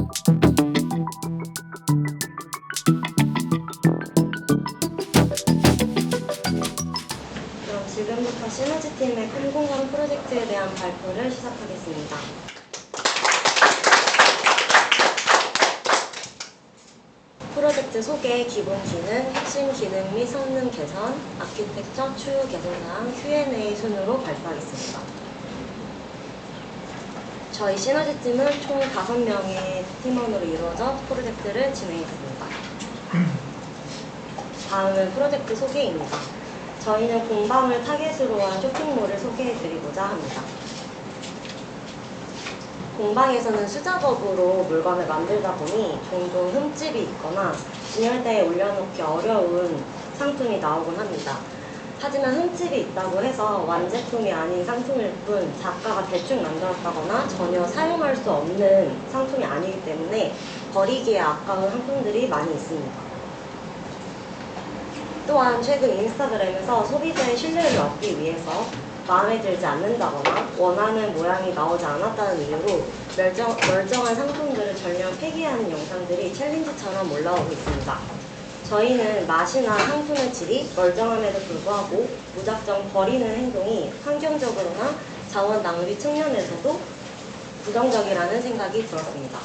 그럼 지금부터 시너지팀의 컴공감 프로젝트에 대한 발표를 시작하겠습니다. 프로젝트 소개, 기본 기능, 핵심 기능 및 성능 개선, 아키텍처 추후 개선사항 Q&A 순으로 발표하겠습니다. 저희 시너지팀은 총 5명의 팀원으로 이루어져 프로젝트를 진행했습니다. 다음은 프로젝트 소개입니다. 저희는 공방을 타겟으로 한 쇼핑몰을 소개해드리고자 합니다. 공방에서는 수작업으로 물건을 만들다 보니 종종 흠집이 있거나 진열대에 올려놓기 어려운 상품이 나오곤 합니다. 하지만 흠집이 있다고 해서 완제품이 아닌 상품일 뿐 작가가 대충 만들었다거나 전혀 사용할 수 없는 상품이 아니기 때문에 버리기에 아까운 상품들이 많이 있습니다. 또한 최근 인스타그램에서 소비자의 신뢰를 얻기 위해서 마음에 들지 않는다거나 원하는 모양이 나오지 않았다는 이유로 멀쩡한 상품들을 전면 폐기하는 영상들이 챌린지처럼 올라오고 있습니다. 저희는 맛이나 상품의 질이 멀쩡함에도 불구하고 무작정 버리는 행동이 환경적으로나 자원 낭비 측면에서도 부정적이라는 생각이 들었습니다.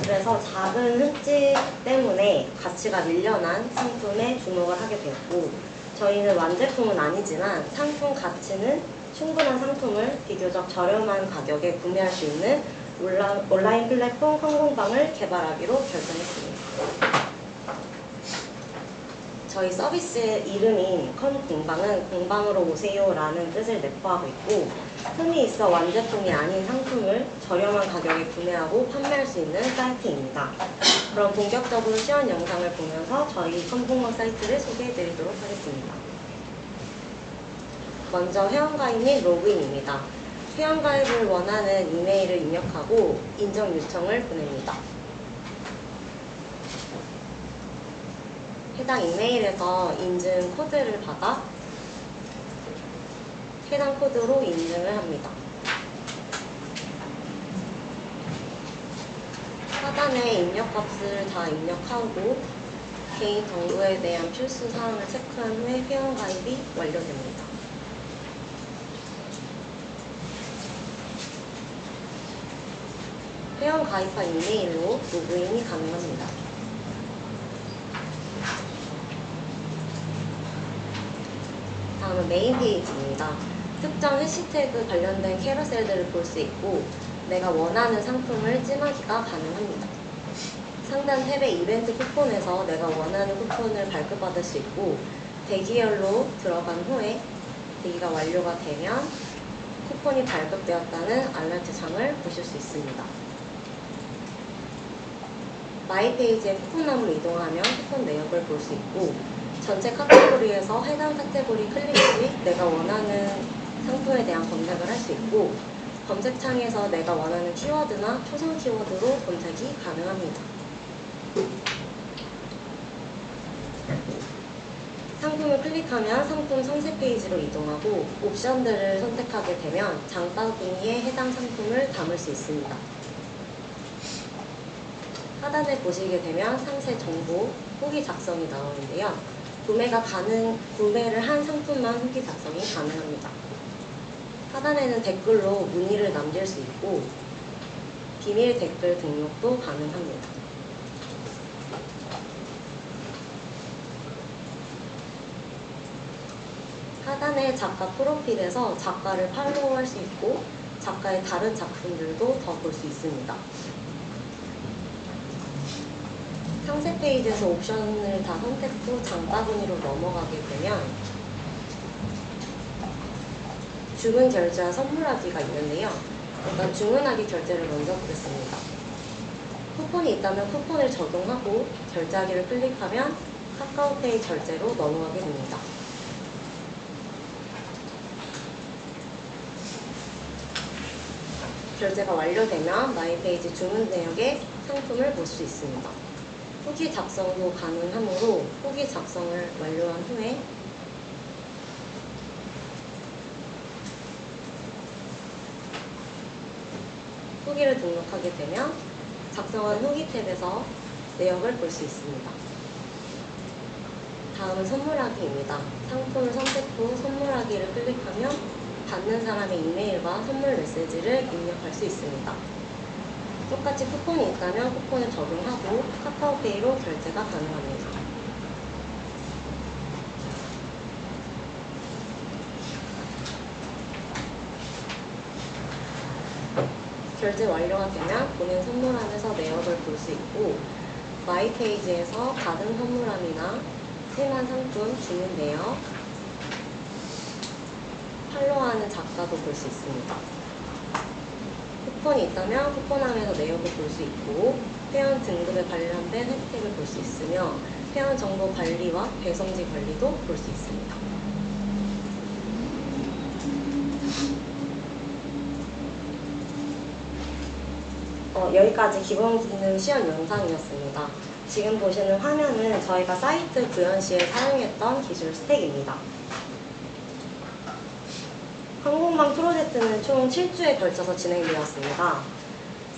그래서 작은 흠집 때문에 가치가 밀려난 상품에 주목을 하게 되었고, 저희는 완제품은 아니지만 상품 가치는 충분한 상품을 비교적 저렴한 가격에 구매할 수 있는 온라인 플랫폼 컴공방을 개발하기로 결정했습니다. 저희 서비스의 이름인 컴공방은 공방으로 오세요라는 뜻을 내포하고 있고, 흠이 있어 완제품이 아닌 상품을 저렴한 가격에 구매하고 판매할 수 있는 사이트입니다. 그럼 본격적으로 시연 영상을 보면서 저희 컴공방 사이트를 소개해드리도록 하겠습니다. 먼저 회원가입 및 로그인입니다. 회원가입을 원하는 이메일을 입력하고 인정 요청을 보냅니다. 해당 이메일에서 인증 코드를 받아 해당 코드로 인증을 합니다. 하단에 입력값을 다 입력하고 개인 정보에 대한 필수 사항을 체크한 후에 회원가입이 완료됩니다. 회원 가입한 이메일로 로그인이 가능합니다. 다음은 메인 페이지입니다. 특정 해시태그 관련된 캐러셀들을 볼 수 있고 내가 원하는 상품을 찜하기가 가능합니다. 상단 탭의 이벤트 쿠폰에서 내가 원하는 쿠폰을 발급받을 수 있고 대기열로 들어간 후에 대기가 완료가 되면 쿠폰이 발급되었다는 알러트 창을 보실 수 있습니다. 마이 페이지의 쿠폰함으로 이동하면 쿠폰 내역을 볼 수 있고 전체 카테고리에서 해당 카테고리 클릭 시 내가 원하는 상품에 대한 검색을 할 수 있고 검색창에서 내가 원하는 키워드나 초성 키워드로 검색이 가능합니다. 상품을 클릭하면 상품 상세 페이지로 이동하고 옵션들을 선택하게 되면 장바구니에 해당 상품을 담을 수 있습니다. 하단에 보시게 되면 상세 정보, 후기 작성이 나오는데요. 구매를 한 상품만 후기 작성이 가능합니다. 하단에는 댓글로 문의를 남길 수 있고 비밀 댓글 등록도 가능합니다. 하단의 작가 프로필에서 작가를 팔로우할 수 있고 작가의 다른 작품들도 더 볼 수 있습니다. 상세 페이지에서 옵션을 다 선택 후 장바구니로 넘어가게 되면 주문 결제와 선물하기가 있는데요. 일단 주문하기 결제를 먼저 보겠습니다. 쿠폰이 있다면 쿠폰을 적용하고 결제하기를 클릭하면 카카오페이 결제로 넘어가게 됩니다. 결제가 완료되면 마이페이지 주문 내역에 상품을 볼 수 있습니다. 후기 작성도 가능하므로 후기 작성을 완료한 후에 후기를 등록하게 되면 작성한 후기 탭에서 내역을 볼 수 있습니다. 다음은 선물하기입니다. 상품을 선택 후 선물하기를 클릭하면 받는 사람의 이메일과 선물 메시지를 입력할 수 있습니다. 똑같이 쿠폰이 있다면 쿠폰을 적용하고 카카오페이로 결제가 가능합니다. 결제 완료가 되면 본인 선물함에서 내역을 볼 수 있고 마이 페이지에서 받은 선물함이나 세만 상품 주문 내역, 팔로우하는 작가도 볼 수 있습니다. 쿠폰이 있다면 쿠폰함에서 내역을 볼 수 있고 회원 등급에 관련된 혜택을 볼 수 있으며 회원 정보 관리와 배송지 관리도 볼 수 있습니다. 여기까지 기본 기능 시연 영상이었습니다. 지금 보시는 화면은 저희가 사이트 구현 시에 사용했던 기술 스택입니다. 항공방 프로젝트는 총 7주에 걸쳐서 진행되었습니다.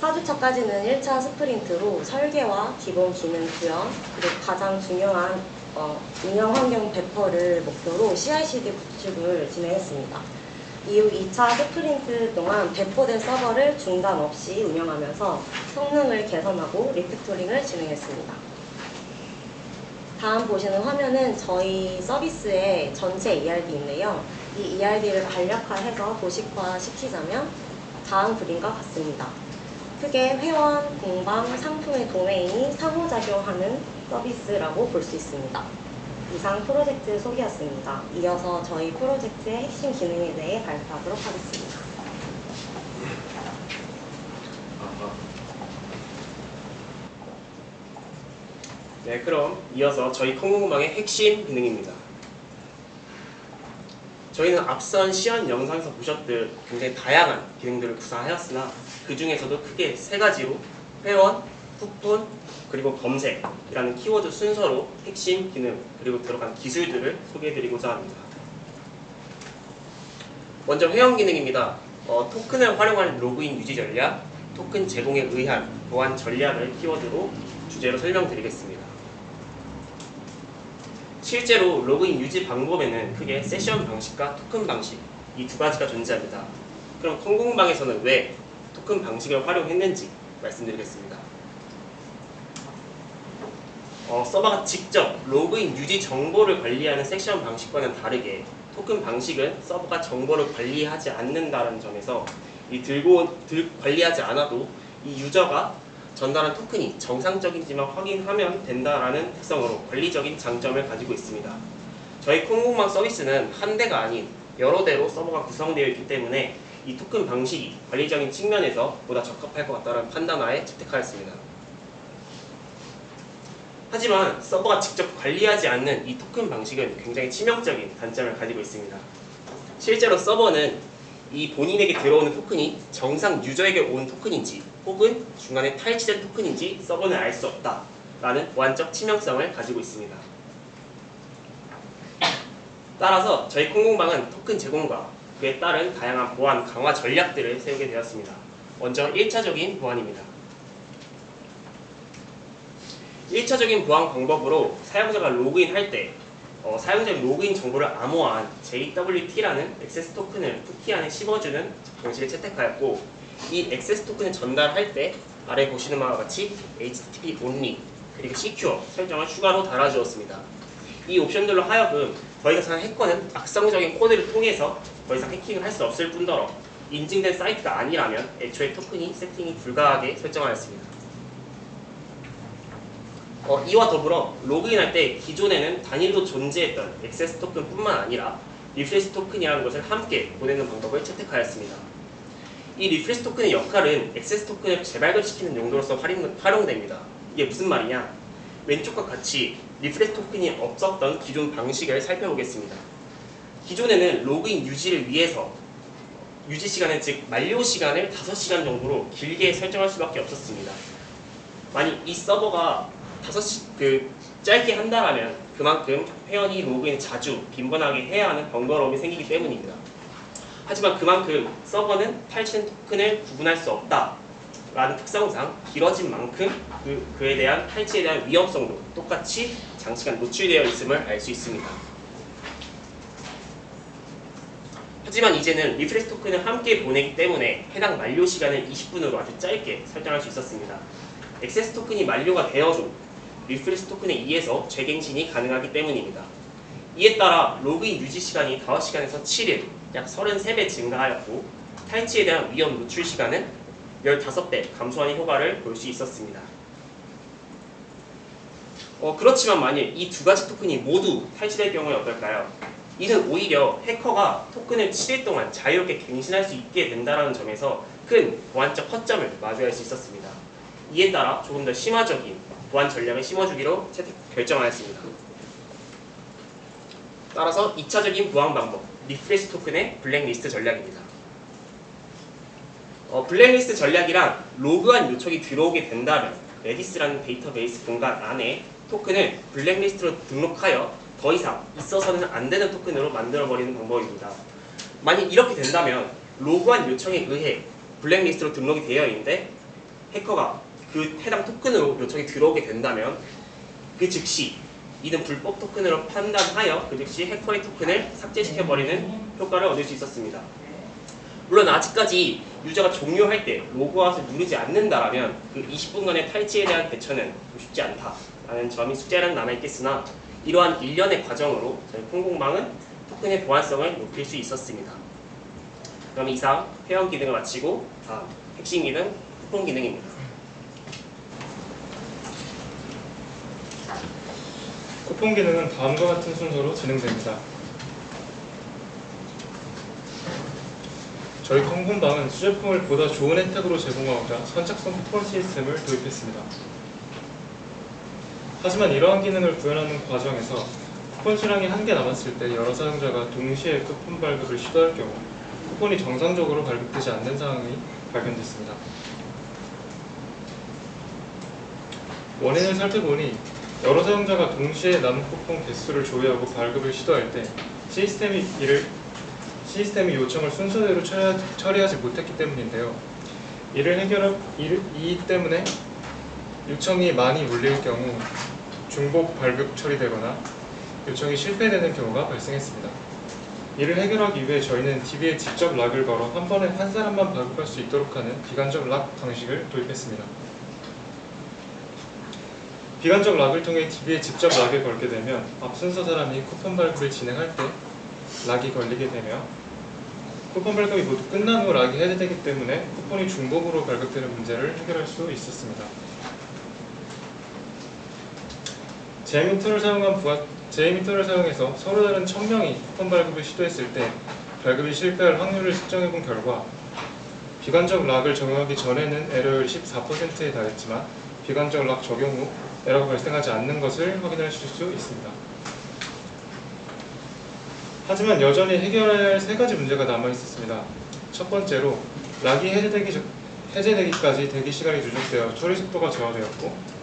4주차까지는 1차 스프린트로 설계와 기본 기능 구현, 그리고 가장 중요한 운영 환경 배포를 목표로 CI/CD 구축을 진행했습니다. 이후 2차 스프린트 동안 배포된 서버를 중단 없이 운영하면서 성능을 개선하고 리팩토링을 진행했습니다. 다음 보시는 화면은 저희 서비스의 전체 ERD인데요. 이 ERD를 간략화해서 도식화 시키자면 다음 그림과 같습니다. 크게 회원, 공방, 상품의 도메인이 상호작용하는 서비스라고 볼 수 있습니다. 이상 프로젝트 소개였습니다. 이어서 저희 프로젝트의 핵심 기능에 대해 발표하도록 하겠습니다. 네, 그럼 이어서 저희 콩고구마의 핵심 기능입니다. 저희는 앞선 시연 영상에서 보셨듯 굉장히 다양한 기능들을 구사하였으나 그 중에서도 크게 세 가지로 회원, 쿠폰, 그리고 검색이라는 키워드 순서로 핵심 기능 그리고 들어간 기술들을 소개해드리고자 합니다. 먼저 회원 기능입니다. 토큰을 활용하는 로그인 유지 전략, 토큰 제공에 의한 보안 전략을 키워드로 주제로 설명드리겠습니다. 실제로 로그인 유지 방법에는 크게 세션 방식과 토큰 방식 이 두 가지가 존재합니다. 그럼 콩고구마에서는 왜 토큰 방식을 활용했는지 말씀드리겠습니다. 서버가 직접 로그인 유지 정보를 관리하는 섹션 방식과는 다르게 토큰 방식은 서버가 정보를 관리하지 않는다는 점에서 관리하지 않아도 이 유저가 전달한 토큰이 정상적인지만 확인하면 된다라는 특성으로 관리적인 장점을 가지고 있습니다. 저희 콩고구마 서비스는 한 대가 아닌 여러 대로 서버가 구성되어 있기 때문에 이 토큰 방식이 관리적인 측면에서 보다 적합할 것 같다는 판단하에 채택하였습니다. 하지만 서버가 직접 관리하지 않는 이 토큰 방식은 굉장히 치명적인 단점을 가지고 있습니다. 실제로 서버는 이 본인에게 들어오는 토큰이 정상 유저에게 온 토큰인지 혹은 중간에 탈취된 토큰인지 서버는 알 수 없다라는 보안적 치명성을 가지고 있습니다. 따라서 저희 콩공방은 토큰 제공과 그에 따른 다양한 보안 강화 전략들을 세우게 되었습니다. 먼저 1차적인 보안입니다. 1차적인 보안 방법으로 사용자가 로그인할 때 사용자의 로그인 정보를 암호화한 JWT라는 액세스 토큰을 쿠키 안에 씹어주는 방식을 채택하였고 이 액세스 토큰을 전달할 때 아래 보시는 바와 같이 HTTP only 그리고 secure 설정을 추가로 달아주었습니다. 이 옵션들로 하여금 더 이상 해커는 악성적인 코드를 통해서 더 이상 해킹을 할 수 없을 뿐더러 인증된 사이트가 아니라면 애초에 토큰이 세팅이 불가하게 설정하였습니다. 이와 더불어 로그인할 때 기존에는 단일로 존재했던 액세스 토큰 뿐만 아니라 리프레시 토큰이라는 것을 함께 보내는 방법을 채택하였습니다. 이 리프레시 토큰의 역할은 액세스 토큰을 재발급시키는 용도로서 활용됩니다. 이게 무슨 말이냐? 왼쪽과 같이 리프레시 토큰이 없었던 기존 방식을 살펴보겠습니다. 기존에는 로그인 유지를 위해서 유지 시간은 즉 만료 시간을 5시간 정도로 길게 설정할 수밖에 없었습니다. 만약 이 서버가 짧게 한다라면 그만큼 회원이 로그인 자주 빈번하게 해야 하는 번거로움이 생기기 때문입니다. 하지만 그만큼 서버는 탈취된 토큰을 구분할 수 없다 라는 특성상 길어진 만큼 그에 대한 탈취에 대한 위험성도 똑같이 장시간 노출되어 있음을 알 수 있습니다. 하지만 이제는 리프레시 토큰을 함께 보내기 때문에 해당 만료 시간을 20분으로 아주 짧게 설정할 수 있었습니다. 액세스 토큰이 만료가 되어도 리프레시 토큰에 의해서 재갱신이 가능하기 때문입니다. 이에 따라 로그인 유지 시간이 5시간에서 7일, 약 33배 증가하였고 탈취에 대한 위험 노출 시간은 15배 감소하는 효과를 볼 수 있었습니다. 그렇지만 만일 이 두 가지 토큰이 모두 탈취될 경우에 어떨까요? 이는 오히려 해커가 토큰을 7일 동안 자유롭게 갱신할 수 있게 된다는 점에서 큰 보안적 허점을 마주할 수 있었습니다. 이에 따라 조금 더 심화적인 보안 전략을 심어주기로 결정하였습니다. 따라서 2차적인 보안 방법, 리프레시 토큰의 블랙리스트 전략입니다. 블랙리스트 전략이란 로그한 요청이 들어오게 된다면 레디스라는 데이터베이스 공간 안에 토큰을 블랙리스트로 등록하여 더 이상 있어서는 안 되는 토큰으로 만들어버리는 방법입니다. 만약 이렇게 된다면 로그한 요청에 의해 블랙리스트로 등록이 되어 있는데 해커가 그 해당 토큰으로 요청이 들어오게 된다면 그 즉시 이는 불법 토큰으로 판단하여 그 즉시 해커의 토큰을 삭제시켜버리는 효과를 얻을 수 있었습니다. 물론 아직까지 유저가 종료할 때 로그아웃을 누르지 않는다라면 그 20분간의 탈취에 대한 대처는 쉽지 않다라는 점이 숙제는 남아있겠으나 이러한 일련의 과정으로 저희 콩공방은 토큰의 보안성을 높일 수 있었습니다. 그럼 이상 회원 기능을 마치고 다음 핵심 기능 쿠폰 기능입니다. 쿠폰 기능은 다음과 같은 순서로 진행됩니다. 저희 콩군방은 수제품을 보다 좋은 혜택으로 제공하고자 선착순 쿠폰 시스템을 도입했습니다. 하지만 이러한 기능을 구현하는 과정에서 쿠폰 수량이 한개 남았을 때 여러 사용자가 동시에 쿠폰 발급을 시도할 경우 쿠폰이 정상적으로 발급되지 않는 상황이 발견됐습니다. 원인을 살펴보니 여러 사용자가 동시에 남은 쿠폰 개수를 조회하고 발급을 시도할 때 시스템이 요청을 순서대로 처리하지 못했기 때문인데요. 이 때문에 요청이 많이 몰릴 경우 중복 발급 처리되거나 요청이 실패되는 경우가 발생했습니다. 이를 해결하기 위해 저희는 DB에 직접 락을 걸어 한 번에 한 사람만 발급할 수 있도록 하는 비간접 락 방식을 도입했습니다. 비간접 락을 통해 DB에 직접 락을 걸게 되면 앞순서 사람이 쿠폰 발급을 진행할 때 락이 걸리게 되며 쿠폰 발급이 모두 끝난 후 락이 해제되기 때문에 쿠폰이 중복으로 발급되는 문제를 해결할 수 있었습니다. 제이미터를 사용해서 서로 다른 1000명이 쿠폰 발급을 시도했을 때 발급이 실패할 확률을 측정해본 결과 비간접 락을 적용하기 전에는 에러율이 14%에 달했지만 비간접 락 적용 후 에러가 발생하지 않는 것을 확인하실 수 있습니다. 하지만 여전히 해결해야 할 3가지 문제가 남아있었습니다. 첫 번째로 락이 해제되기까지 대기 시간이 누적되어 처리 속도가 저하되었고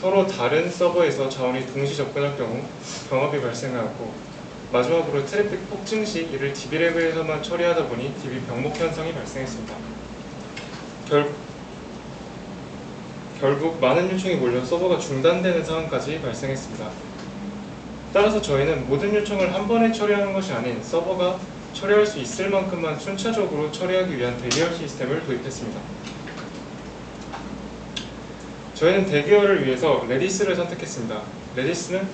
서로 다른 서버에서 자원이 동시 접근할 경우 병합이 발생하였고 마지막으로 트래픽 폭증 시 이를 DB랩에서만 처리하다 보니 DB 병목 현상이 발생했습니다. 결국 많은 요청이 몰려 서버가 중단되는 상황까지 발생했습니다. 따라서 저희는 모든 요청을 한 번에 처리하는 것이 아닌 서버가 처리할 수 있을 만큼만 순차적으로 처리하기 위한 대기열 시스템을 도입했습니다. 저희는 대기열을 위해서 레디스를 선택했습니다. 레디스는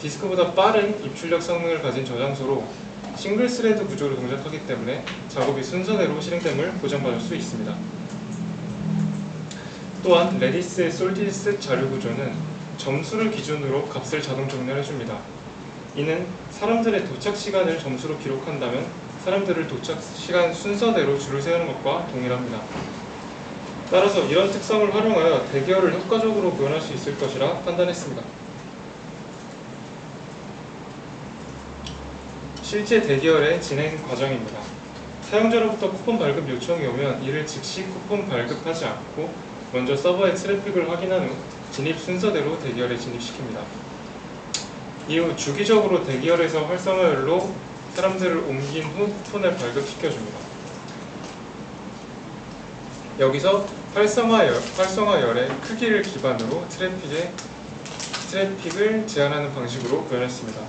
디스크보다 빠른 입출력 성능을 가진 저장소로 싱글 스레드 구조로 동작하기 때문에 작업이 순서대로 실행됨을 보장받을 수 있습니다. 또한 레디스의 솔티스 자료 구조는 점수를 기준으로 값을 자동 정렬해줍니다. 이는 사람들의 도착 시간을 점수로 기록한다면 사람들을 도착 시간 순서대로 줄을 세우는 것과 동일합니다. 따라서 이런 특성을 활용하여 대기열을 효과적으로 구현할 수 있을 것이라 판단했습니다. 실제 대기열의 진행 과정입니다. 사용자로부터 쿠폰 발급 요청이 오면 이를 즉시 쿠폰 발급하지 않고 먼저 서버의 트래픽을 확인한 후 진입 순서대로 대기열에 진입시킵니다. 이후 주기적으로 대기열에서 활성화열로 사람들을 옮긴 후 쿠폰을 발급시켜줍니다. 여기서 활성화열의 크기를 기반으로 트래픽을 제한하는 방식으로 표현했습니다.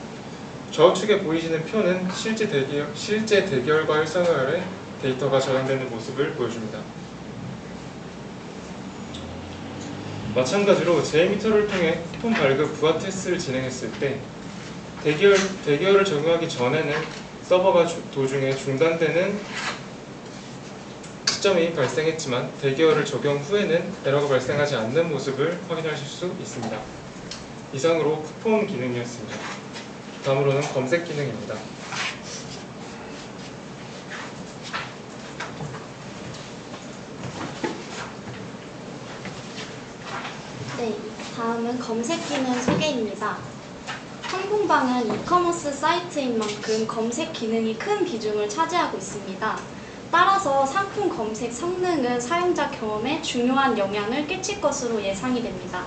좌우측에 보이시는 표는 실제 대기열과 활성화열의 데이터가 저장되는 모습을 보여줍니다. 마찬가지로 JMeter를 통해 폰 발급 부하 테스트를 진행했을 때 대기열을 적용하기 전에는 서버가 도중에 중단되는 시점이 발생했지만 대기열을 적용 후에는 에러가 발생하지 않는 모습을 확인하실 수 있습니다. 이상으로 쿠폰 기능이었습니다. 다음으로는 검색 기능입니다. 네, 다음은 검색 기능 소개입니다. 항공방은 이커머스 사이트인 만큼 검색 기능이 큰 비중을 차지하고 있습니다. 따라서 상품 검색 성능은 사용자 경험에 중요한 영향을 끼칠 것으로 예상이 됩니다.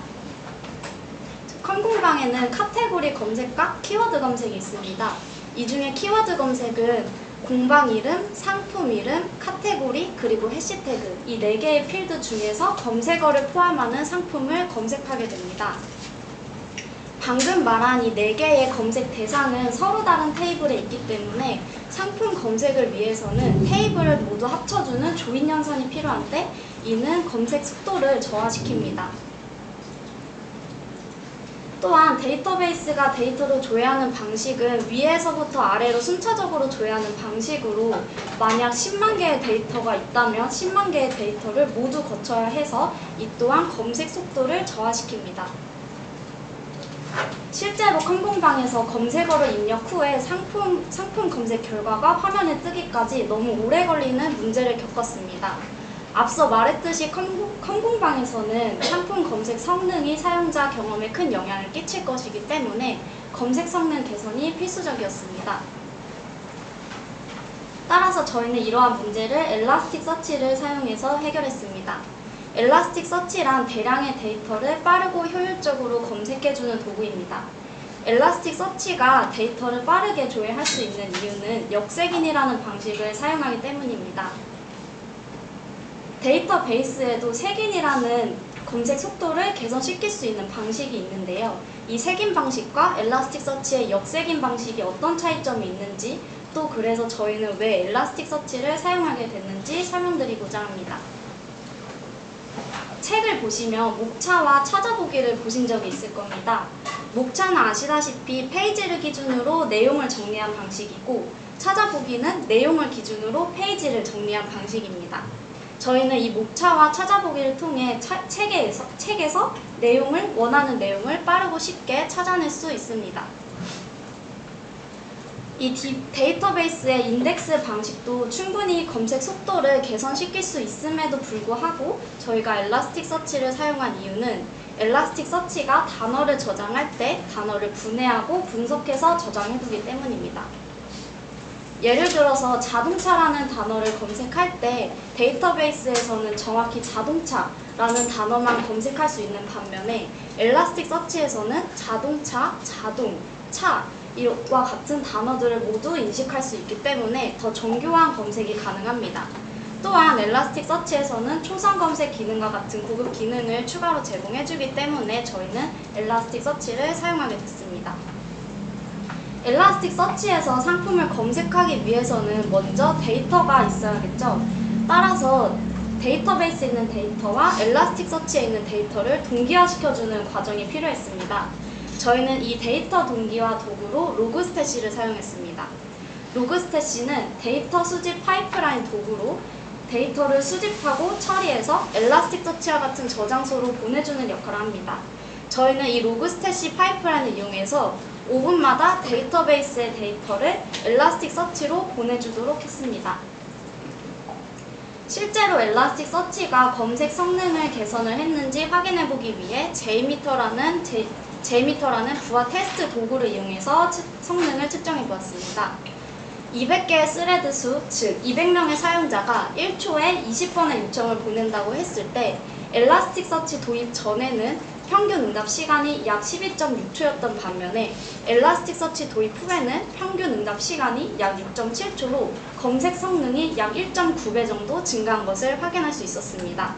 항공방에는 카테고리 검색과 키워드 검색이 있습니다. 이 중에 키워드 검색은 공방 이름, 상품 이름, 카테고리, 그리고 해시태그 이 4개의 필드 중에서 검색어를 포함하는 상품을 검색하게 됩니다. 방금 말한 이 4개의 검색 대상은 서로 다른 테이블에 있기 때문에 상품 검색을 위해서는 테이블을 모두 합쳐주는 조인 연산이 필요한데 이는 검색 속도를 저하시킵니다. 또한 데이터베이스가 데이터를 조회하는 방식은 위에서부터 아래로 순차적으로 조회하는 방식으로 만약 10만 개의 데이터가 있다면 10만 개의 데이터를 모두 거쳐야 해서 이 또한 검색 속도를 저하시킵니다. 실제로 항공방에서 검색어를 입력 후에 상품 검색 결과가 화면에 뜨기까지 너무 오래 걸리는 문제를 겪었습니다. 앞서 말했듯이 항공방에서는 상품 검색 성능이 사용자 경험에 큰 영향을 끼칠 것이기 때문에 검색 성능 개선이 필수적이었습니다. 따라서 저희는 이러한 문제를 엘라스틱 서치를 사용해서 해결했습니다. 엘라스틱 서치란 대량의 데이터를 빠르고 효율적으로 검색해주는 도구입니다. 엘라스틱 서치가 데이터를 빠르게 조회할 수 있는 이유는 역색인이라는 방식을 사용하기 때문입니다. 데이터베이스에도 색인이라는 검색 속도를 개선시킬 수 있는 방식이 있는데요. 이 색인 방식과 엘라스틱 서치의 역색인 방식이 어떤 차이점이 있는지 또 그래서 저희는 왜 엘라스틱 서치를 사용하게 됐는지 설명드리고자 합니다. 책을 보시면 목차와 찾아보기를 보신 적이 있을 겁니다. 목차는 아시다시피 페이지를 기준으로 내용을 정리한 방식이고 찾아보기는 내용을 기준으로 페이지를 정리한 방식입니다. 저희는 이 목차와 찾아보기를 통해 책에서 원하는 내용을 빠르고 쉽게 찾아낼 수 있습니다. 이 데이터베이스의 인덱스 방식도 충분히 검색 속도를 개선시킬 수 있음에도 불구하고 저희가 엘라스틱 서치를 사용한 이유는 엘라스틱 서치가 단어를 저장할 때 단어를 분해하고 분석해서 저장해두기 때문입니다. 예를 들어서 자동차라는 단어를 검색할 때 데이터베이스에서는 정확히 자동차라는 단어만 검색할 수 있는 반면에 엘라스틱 서치에서는 자동차, 자동, 차 이와 같은 단어들을 모두 인식할 수 있기 때문에 더 정교한 검색이 가능합니다. 또한 엘라스틱 서치에서는 초성 검색 기능과 같은 고급 기능을 추가로 제공해주기 때문에 저희는 엘라스틱 서치를 사용하게 됐습니다. 엘라스틱 서치에서 상품을 검색하기 위해서는 먼저 데이터가 있어야겠죠. 따라서 데이터베이스에 있는 데이터와 엘라스틱 서치에 있는 데이터를 동기화시켜주는 과정이 필요했습니다. 저희는 이 데이터 동기화 도구로 로그스태시를 사용했습니다. 로그스태시는 데이터 수집 파이프라인 도구로 데이터를 수집하고 처리해서 엘라스틱 서치와 같은 저장소로 보내주는 역할을 합니다. 저희는 이 로그스태시 파이프라인을 이용해서 5분마다 데이터베이스의 데이터를 엘라스틱 서치로 보내주도록 했습니다. 실제로 엘라스틱 서치가 검색 성능을 개선을 했는지 확인해보기 위해 JMeter라는 부하 테스트 도구를 이용해서 성능을 측정해보았습니다. 200개의 스레드 수, 즉 200명의 사용자가 1초에 20번의 요청을 보낸다고 했을 때 엘라스틱 서치 도입 전에는 평균 응답 시간이 약 12.6초였던 반면에 엘라스틱서치 도입 후에는 평균 응답 시간이 약 6.7초로 검색 성능이 약 1.9배 정도 증가한 것을 확인할 수 있었습니다.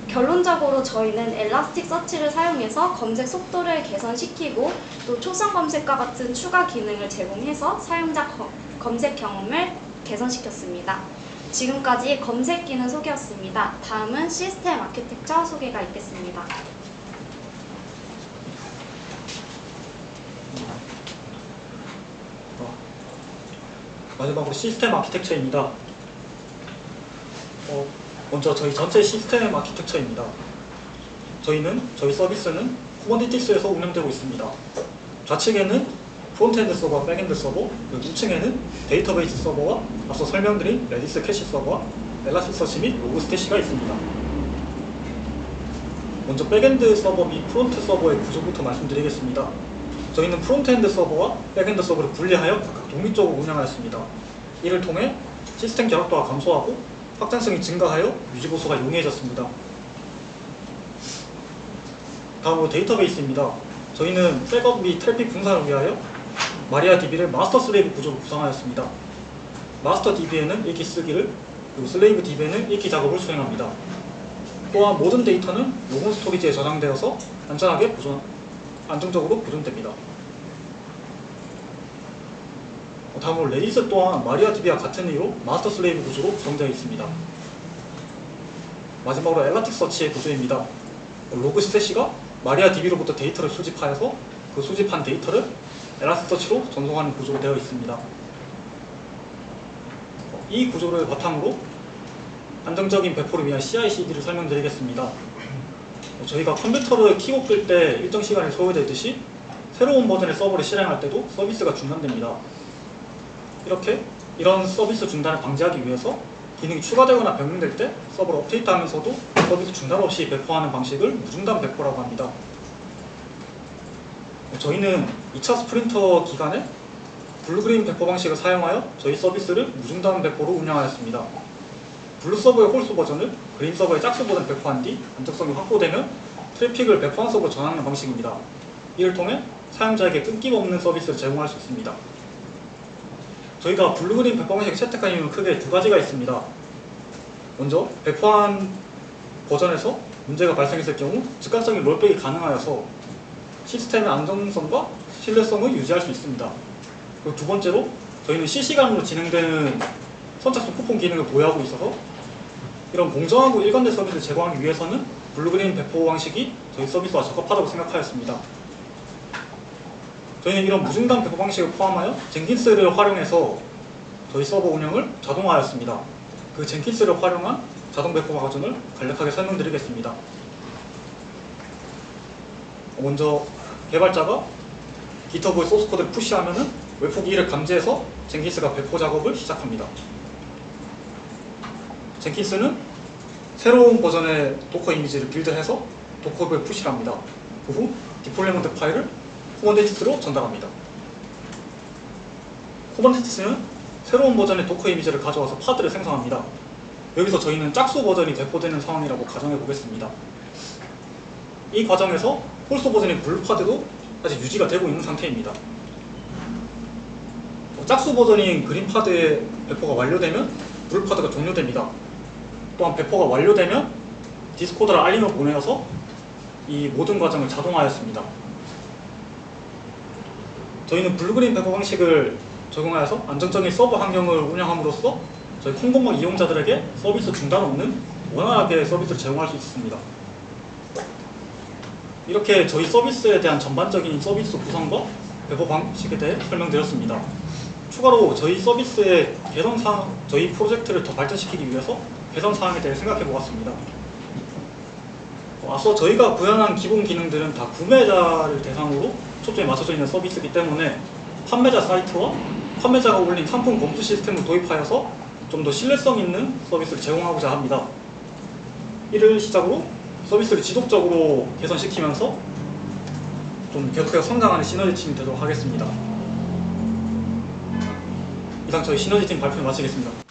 결론적으로 저희는 엘라스틱서치를 사용해서 검색 속도를 개선시키고 또 초성 검색과 같은 추가 기능을 제공해서 사용자 검색 경험을 개선시켰습니다. 지금까지 검색 기능 소개였습니다. 다음은 시스템 아키텍처 소개가 있겠습니다. 마지막으로 시스템 아키텍처입니다. 먼저 저희 전체 시스템 아키텍처입니다. 저희 서비스는 쿠버네티스에서 운영되고 있습니다. 좌측에는 프론트엔드 서버와 백엔드 서버, 그리고 우측에는 데이터베이스 서버와 앞서 설명드린 레디스 캐시 서버와 엘라스틱서치 및 로그스태시가 있습니다. 먼저 백엔드 서버 및 프론트 서버의 구조부터 말씀드리겠습니다. 저희는 프론트엔드 서버와 백엔드 서버를 분리하여 각각 독립적으로 운영하였습니다. 이를 통해 시스템 결합도가 감소하고 확장성이 증가하여 유지보수가 용이해졌습니다. 다음으로 데이터베이스입니다. 저희는 백업 및 트래픽 분산을 위하여 마리아DB를 마스터 슬레이브 구조로 구성하였습니다. 마스터 DB에는 읽기 쓰기를, 그리고 슬레이브 DB에는 읽기 작업을 수행합니다. 또한 모든 데이터는 로건 스토리지에 저장되어서 안정적으로 보존됩니다. 다음으로 레디스 또한 마리아DB와 같은 이유로 마스터 슬레이브 구조로 구성되어 있습니다. 마지막으로 엘라스틱서치의 구조입니다. 로그스태시가 마리아DB로부터 데이터를 수집하여서 그 수집한 데이터를 엘라스틱서치로 전송하는 구조로 되어 있습니다. 이 구조를 바탕으로 안정적인 배포를 위한 CI/CD를 설명드리겠습니다. 저희가 컴퓨터를 키고 끌 때 일정 시간이 소요되듯이 새로운 버전의 서버를 실행할 때도 서비스가 중단됩니다. 이런 서비스 중단을 방지하기 위해서 기능이 추가되거나 변경될 때 서버를 업데이트하면서도 서비스 중단 없이 배포하는 방식을 무중단 배포라고 합니다. 저희는 2차 스프린터 기간에 블루그린 배포 방식을 사용하여 저희 서비스를 무중단 배포로 운영하였습니다. 블루 서버의 홀수 버전을 그린 서버의 짝수 버전을 배포한 뒤 안정성이 확보되면 트래픽을 배포한 서버로 전환하는 방식입니다. 이를 통해 사용자에게 끊김없는 서비스를 제공할 수 있습니다. 저희가 블루그린 배포 방식을 채택한 이유는 크게 두 가지가 있습니다. 먼저 배포한 버전에서 문제가 발생했을 경우 즉각적인 롤백이 가능하여서 시스템의 안정성과 신뢰성을 유지할 수 있습니다. 그리고 두 번째로 저희는 실시간으로 진행되는 선착순 쿠폰 기능을 보유하고 있어서 이런 공정하고 일관된 서비스를 제공하기 위해서는 블루그린 배포 방식이 저희 서비스와 적합하다고 생각하였습니다. 저희는 이런 무중단 배포 방식을 포함하여 젠킨스를 활용해서 저희 서버 운영을 자동화하였습니다. 그 젠킨스를 활용한 자동 배포 과정을 간략하게 설명드리겠습니다. 먼저 개발자가 GitHub의 소스코드를 푸시하면 웹폭 2를 감지해서 젠킨스가 배포 작업을 시작합니다. 젠킨스는 새로운 버전의 도커 이미지를 빌드해서 도커에 푸시를 합니다. 그 후 디플로이먼트 파일을 쿠버네티스로 전달합니다. 쿠버네티스는 새로운 버전의 도커 이미지를 가져와서 파드를 생성합니다. 여기서 저희는 짝수 버전이 배포되는 상황이라고 가정해 보겠습니다. 이 과정에서 홀수 버전인 블루파드도 아직 유지가 되고 있는 상태입니다. 짝수 버전인 그린파드의 배포가 완료되면 블루파드가 종료됩니다. 또한 배포가 완료되면 디스코드를 알림을 보내어서 이 모든 과정을 자동화하였습니다. 저희는 블루그린 배포 방식을 적용하여서 안정적인 서버 환경을 운영함으로써 저희 콩고모 이용자들에게 서비스 중단 없는 원활하게 서비스를 제공할 수 있습니다. 이렇게 저희 서비스에 대한 전반적인 서비스 구성과 배포 방식에 대해 설명드렸습니다. 추가로 저희 서비스의 개선사항, 저희 프로젝트를 더 발전시키기 위해서 개선사항에 대해 생각해 보았습니다. 앞서 저희가 구현한 기본 기능들은 다 구매자를 대상으로 초점이 맞춰져 있는 서비스이기 때문에 판매자 사이트와 판매자가 올린 상품 검수 시스템을 도입하여서 좀 더 신뢰성 있는 서비스를 제공하고자 합니다. 이를 시작으로 서비스를 지속적으로 개선시키면서 좀 계속해서 성장하는 시너지팀이 되도록 하겠습니다. 이상 저희 시너지팀 발표 마치겠습니다.